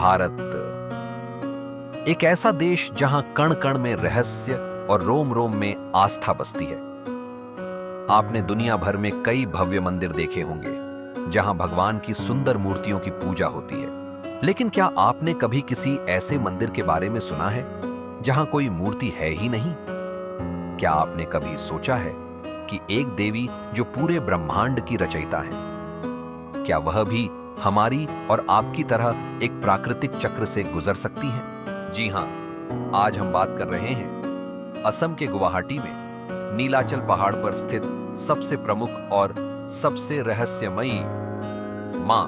भारत, एक ऐसा देश जहां कण कण में रहस्य और रोम रोम में आस्था बसती है। आपने दुनिया भर में कई भव्य मंदिर देखे होंगे जहां भगवान की सुंदर मूर्तियों की पूजा होती है, लेकिन क्या आपने कभी किसी ऐसे मंदिर के बारे में सुना है जहां कोई मूर्ति है ही नहीं? क्या आपने कभी सोचा है कि एक देवी जो पूरे ब्रह्मांड की रचयिता है, क्या वह भी हमारी और आपकी तरह एक प्राकृतिक चक्र से गुजर सकती है? जी हां, आज हम बात कर रहे हैं असम के गुवाहाटी में नीलाचल पहाड़ पर स्थित सबसे प्रमुख और सबसे रहस्यमयी मां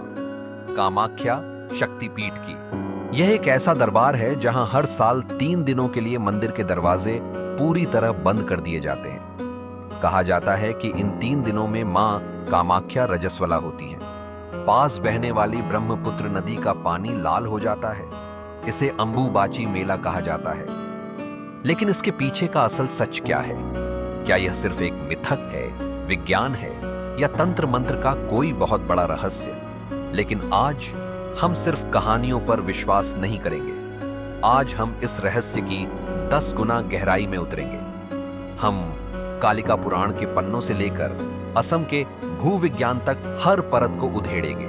कामाख्या शक्तिपीठ की। यह एक ऐसा दरबार है जहां हर साल 3 दिनों के लिए मंदिर के दरवाजे पूरी तरह बंद कर दिए जाते हैं। कहा जाता है कि इन 3 दिनों में मां कामाख्या रजस्वला होती हैं। पास बहने वाली ब्रह्मपुत्र नदी का पानी लाल हो जाता है। इसे अंबुबाची मेला कहा जाता है। लेकिन इसके पीछे का असल सच क्या है? क्या यह सिर्फ एक मिथक है, विज्ञान है, या तंत्र मंत्र का कोई बहुत बड़ा रहस्य? लेकिन आज हम सिर्फ कहानियों पर विश्वास नहीं करेंगे। आज हम इस रहस्य की 10 गुना गहराई में उतरेंगे। हम कालिका पुराण के पन्नों से लेकर असम के भूविज्ञान तक हर परत को उधेड़ेंगे।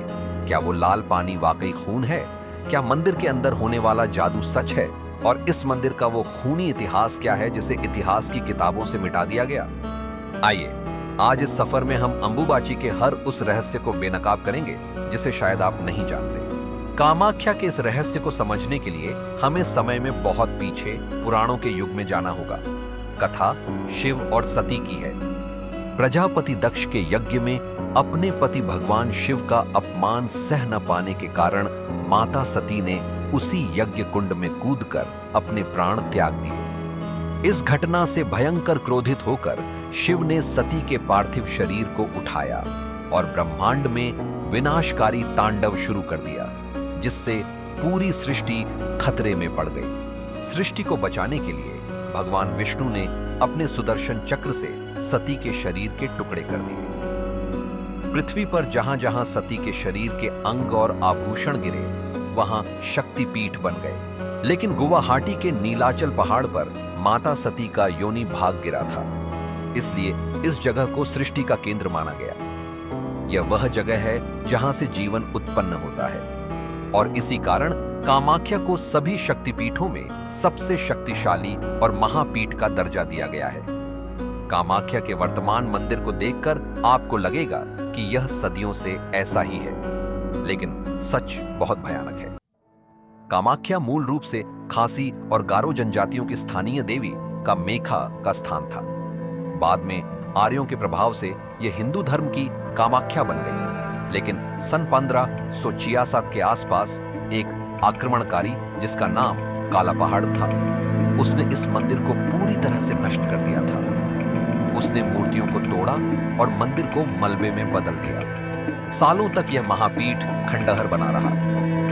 क्या वो लाल पानी वाकई खून है? क्या मंदिर के अंदर होने वाला जादू सच है? और इस मंदिर का वो खूनी इतिहास क्या है जिसे इतिहास की किताबों से मिटा दिया गया? आइए, आज इस सफर में हम अंबुबाची के हर उस रहस्य को बेनकाब करेंगे जिसे शायद आप नहीं जानते। कामाख्या के इस रहस्य को समझने के लिए हमें समय में बहुत पीछे पुराणों के युग में जाना होगा। कथा शिव और सती की है। प्रजापति दक्ष के यज्ञ में अपने पति भगवान शिव का अपमान सह न पाने के कारण माता सती ने उसी यज्ञ कुंड में कूदकर अपने प्राण त्याग दिए। इस घटना से भयंकर क्रोधित होकर शिव ने सती के पार्थिव शरीर को उठाया और ब्रह्मांड में विनाशकारी तांडव शुरू कर दिया, जिससे पूरी सृष्टि खतरे में पड़ गई। सृष्टि को बचाने के लिए भगवान विष्णु ने अपने सुदर्शन चक्र से सती के शरीर के टुकड़े कर दिए। पृथ्वी पर जहां जहां सती के शरीर के अंग और आभूषण गिरे, वहां शक्तिपीठ बन गए। लेकिन गुवाहाटी के नीलाचल पहाड़ पर माता सती का योनि भाग गिरा था, इसलिए इस जगह को सृष्टि का केंद्र माना गया। यह वह जगह है जहां से जीवन उत्पन्न होता है, और इसी कारण कामाख्या को सभी शक्तिपीठों में सबसे शक्तिशाली और महापीठ का दर्जा दिया गया है। कामाख्या के वर्तमान मंदिर को देखकर आपको लगेगा कि यह सदियों से ऐसा ही है, लेकिन सच बहुत भयानक है। कामाख्या मूल रूप से खासी और गारो जनजातियों की स्थानीय देवी का मेखा का स्थान था। बाद में आर्यों के प्रभाव से यह हिंदू धर्म की कामाख्या बन गई। लेकिन सन 1566 के आसपास एक आक्रमणकारी जिसका नाम काला पहाड़ था, उसने इस मंदिर को पूरी तरह से नष्ट कर दिया था। उसने मूर्तियों को तोड़ा और मंदिर को मलबे में बदल दिया। सालों तक यह महापीठ खंडहर बना रहा।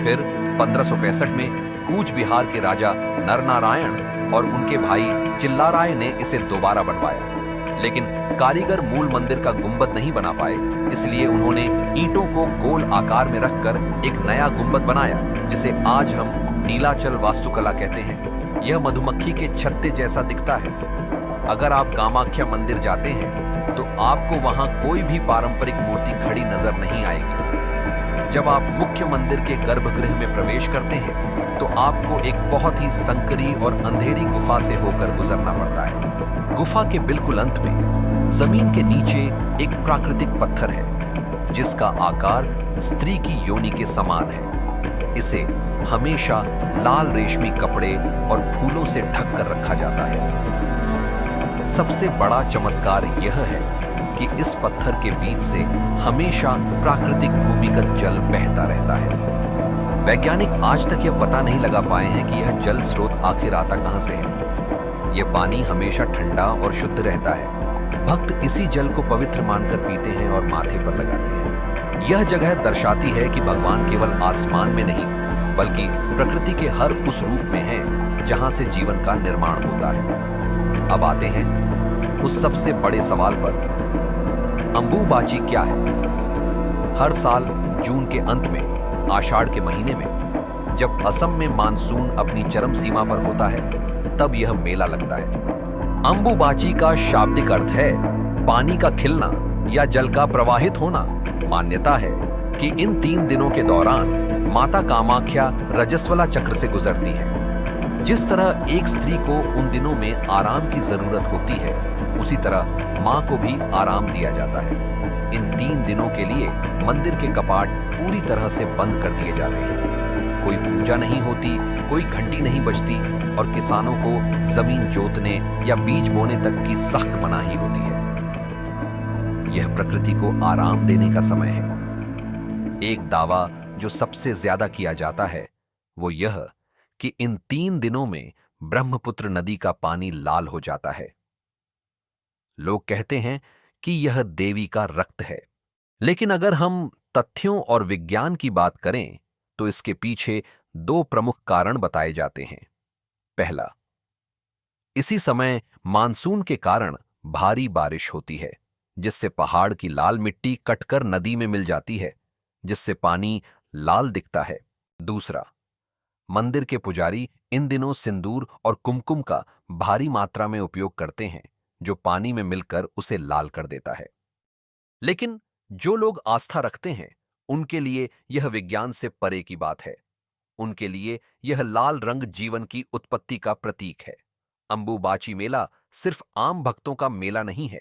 फिर 1565 में कूच बिहार के राजा नरनारायण और उनके भाई चिल्लाराय ने इसे दोबारा बनवाया। लेकिन कारीगर मूल मंदिर का गुंबद नहीं बना पाए, इसलिए उन्होंने ईंटों को गोल आकार में रखकर एक नया गुंबद बनाया, जिसे आज हम नीलाचल वास्तुकला कहते हैं। यह मधुमक्खी के छत्ते जैसा दिखता है। अगर आप कामाख्या मंदिर जाते हैं तो आपको वहां कोई भी पारंपरिक मूर्ति खड़ी नजर नहीं आएगी। जब आप मुख्य मंदिर के गर्भगृह में प्रवेश करते हैं तो आपको एक बहुत ही संकरी और अंधेरी गुफा से होकर गुजरना पड़ता है। गुफा के बिल्कुल अंत में जमीन के नीचे एक प्राकृतिक पत्थर है जिसका आकार स्त्री की योनि के समान है। इसे हमेशा लाल रेशमी कपड़े और फूलों से ढक कर रखा जाता है। सबसे बड़ा चमत्कार यह है कि इस पत्थर के बीच से हमेशा प्राकृतिक भूमिगत जल बहता रहता है। वैज्ञानिक आज तक यह पता नहीं लगा पाए हैं कि यह जल स्रोत आखिर आता कहां से है। यह पानी हमेशा ठंडा और शुद्ध रहता है। भक्त इसी जल को पवित्र मानकर पीते हैं और माथे पर लगाते हैं। यह जगह दर्शाती है कि भगवान केवल आसमान में नहीं, बल्कि प्रकृति के हर उस रूप में है जहां से जीवन का निर्माण होता है। अब आते हैं उस सबसे बड़े सवाल पर, अंबुबाची क्या है? हर साल जून के अंत में, आषाढ़ के महीने में जब असम में मानसून अपनी चरम सीमा पर होता है तब यह मेला लगता है। अंबुबाची का शाब्दिक अर्थ है पानी का खिलना या जल का प्रवाहित होना। मान्यता है कि इन 3 दिनों के दौरान माता कामाख्या रजस्वला चक्र से गुजरती हैं। जिस तरह एक स्त्री को उन दिनों में आराम की जरूरत होती है, उसी तरह मां को भी आराम दिया जाता है। इन 3 दिनों के लिए मंदिर के कपाट पूरी तरह से बंद कर दिए जाते हैं। कोई पूजा नहीं होती, कोई घंटी नहीं बजती और किसानों को जमीन जोतने या बीज बोने तक की सख्त मनाही होती है। यह प्रकृति को आराम देने का समय है। एक दावा जो सबसे ज्यादा किया जाता है वो यह कि इन 3 दिनों में ब्रह्मपुत्र नदी का पानी लाल हो जाता है। लोग कहते हैं कि यह देवी का रक्त है, लेकिन अगर हम तथ्यों और विज्ञान की बात करें तो इसके पीछे 2 प्रमुख कारण बताए जाते हैं। पहला, इसी समय मानसून के कारण भारी बारिश होती है, जिससे पहाड़ की लाल मिट्टी कटकर नदी में मिल जाती है, जिससे पानी लाल दिखता है। दूसरा, मंदिर के पुजारी इन दिनों सिंदूर और कुमकुम का भारी मात्रा में उपयोग करते हैं, जो पानी में मिलकर उसे लाल कर देता है। लेकिन जो लोग आस्था रखते हैं, उनके लिए यह विज्ञान से परे की बात है। उनके लिए यह लाल रंग जीवन की उत्पत्ति का प्रतीक है। अंबुबाची मेला सिर्फ आम भक्तों का मेला नहीं है,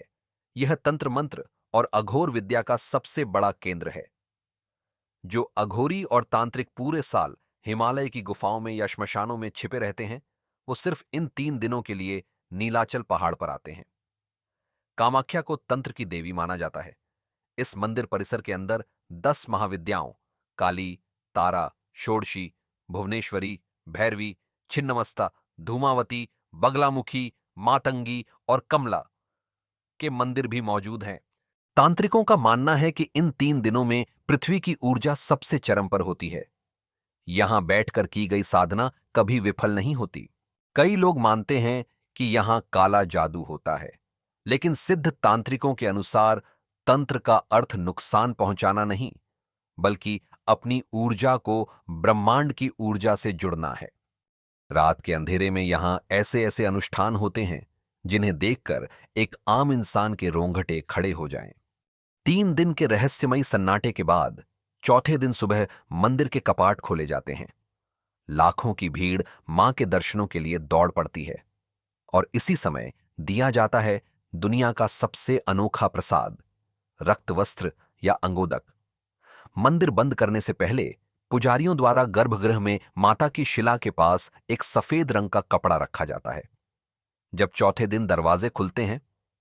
यह तंत्र मंत्र और अघोर विद्या का सबसे बड़ा केंद्र है। जो अघोरी और तांत्रिक पूरे साल हिमालय की गुफाओं में या श्मशानों में छिपे रहते हैं, वो सिर्फ इन 3 दिनों के लिए नीलाचल पहाड़ पर आते हैं। कामाख्या को तंत्र की देवी माना जाता है। इस मंदिर परिसर के अंदर 10 महाविद्याओं काली, तारा, षोडशी, भुवनेश्वरी, भैरवी, छिन्नमस्ता, धूमावती, बगलामुखी, मातंगी और कमला के मंदिर भी मौजूद हैं। तांत्रिकों का मानना है कि इन 3 दिनों में पृथ्वी की ऊर्जा सबसे चरम पर होती है। यहां बैठकर की गई साधना कभी विफल नहीं होती। कई लोग मानते हैं कि यहां काला जादू होता है, लेकिन सिद्ध तांत्रिकों के अनुसार तंत्र का अर्थ नुकसान पहुंचाना नहीं, बल्कि अपनी ऊर्जा को ब्रह्मांड की ऊर्जा से जुड़ना है। रात के अंधेरे में यहां ऐसे ऐसे अनुष्ठान होते हैं जिन्हें देखकर एक आम इंसान के रोंगटे खड़े हो जाएं। 3 दिन के रहस्यमयी सन्नाटे के बाद चौथे दिन सुबह मंदिर के कपाट खोले जाते हैं। लाखों की भीड़ मां के दर्शनों के लिए दौड़ पड़ती है और इसी समय दिया जाता है दुनिया का सबसे अनोखा प्रसाद, रक्त वस्त्र या अंगोदक। मंदिर बंद करने से पहले पुजारियों द्वारा गर्भगृह में माता की शिला के पास एक सफेद रंग का कपड़ा रखा जाता है। जब चौथे दिन दरवाजे खुलते हैं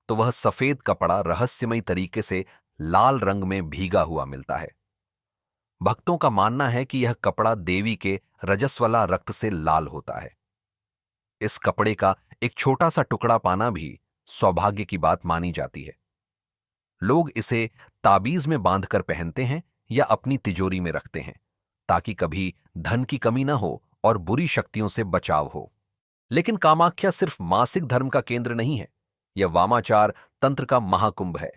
तो वह सफेद कपड़ा रहस्यमयी तरीके से लाल रंग में भीगा हुआ मिलता है। भक्तों का मानना है कि यह कपड़ा देवी के रजस्वला रक्त से लाल होता है। इस कपड़े का एक छोटा सा टुकड़ा पाना भी सौभाग्य की बात मानी जाती है। लोग इसे ताबीज में बांधकर पहनते हैं या अपनी तिजोरी में रखते हैं, ताकि कभी धन की कमी ना हो और बुरी शक्तियों से बचाव हो। लेकिन कामाख्या सिर्फ मासिक धर्म का केंद्र नहीं है, यह वामाचार तंत्र का महाकुंभ है।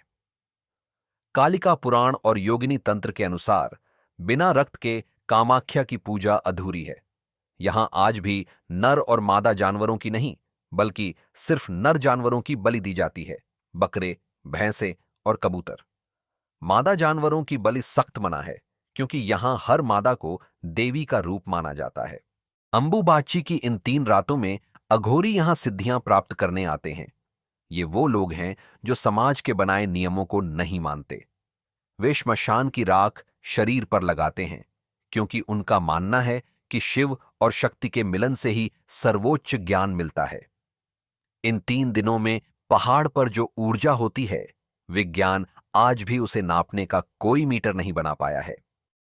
कालिका पुराण और योगिनी तंत्र के अनुसार बिना रक्त के कामाख्या की पूजा अधूरी है। यहां आज भी नर और मादा जानवरों की नहीं, बल्कि सिर्फ नर जानवरों की बलि दी जाती है, बकरे, भैंसे और कबूतर। मादा जानवरों की बलि सख्त मना है, क्योंकि यहां हर मादा को देवी का रूप माना जाता है। अंबुबाची की इन 3 रातों में अघोरी यहां सिद्धियां प्राप्त करने आते हैं। ये वो लोग हैं जो समाज के बनाए नियमों को नहीं मानते। वे श्मशान की राख शरीर पर लगाते हैं, क्योंकि उनका मानना है कि शिव और शक्ति के मिलन से ही सर्वोच्च ज्ञान मिलता है। इन 3 दिनों में पहाड़ पर जो ऊर्जा होती है, विज्ञान आज भी उसे नापने का कोई मीटर नहीं बना पाया है।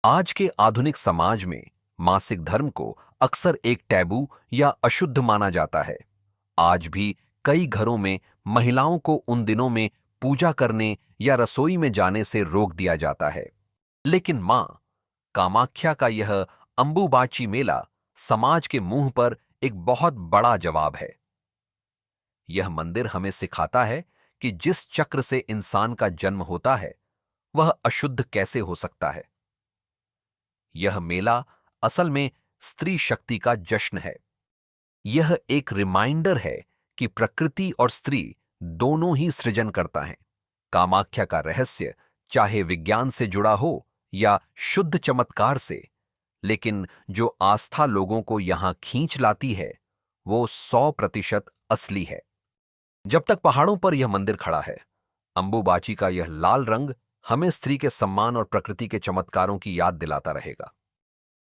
आज के आधुनिक समाज में मासिक धर्म को अक्सर एक टैबू या अशुद्ध माना जाता है। आज भी कई घरों में महिलाओं को उन दिनों में पूजा करने या रसोई में जाने से रोक दिया जाता है। लेकिन मां कामाख्या का यह अंबुबाची मेला समाज के मुंह पर एक बहुत बड़ा जवाब है। यह मंदिर हमें सिखाता है कि जिस चक्र से इंसान का जन्म होता है, वह अशुद्ध कैसे हो सकता है। यह मेला असल में स्त्री शक्ति का जश्न है। यह एक रिमाइंडर है कि प्रकृति और स्त्री दोनों ही सृजन करता है। कामाख्या का रहस्य चाहे विज्ञान से जुड़ा हो या शुद्ध चमत्कार से, लेकिन जो आस्था लोगों को यहां खींच लाती है वो 100% असली है। जब तक पहाड़ों पर यह मंदिर खड़ा है, अंबुबाची का यह लाल रंग हमें स्त्री के सम्मान और प्रकृति के चमत्कारों की याद दिलाता रहेगा।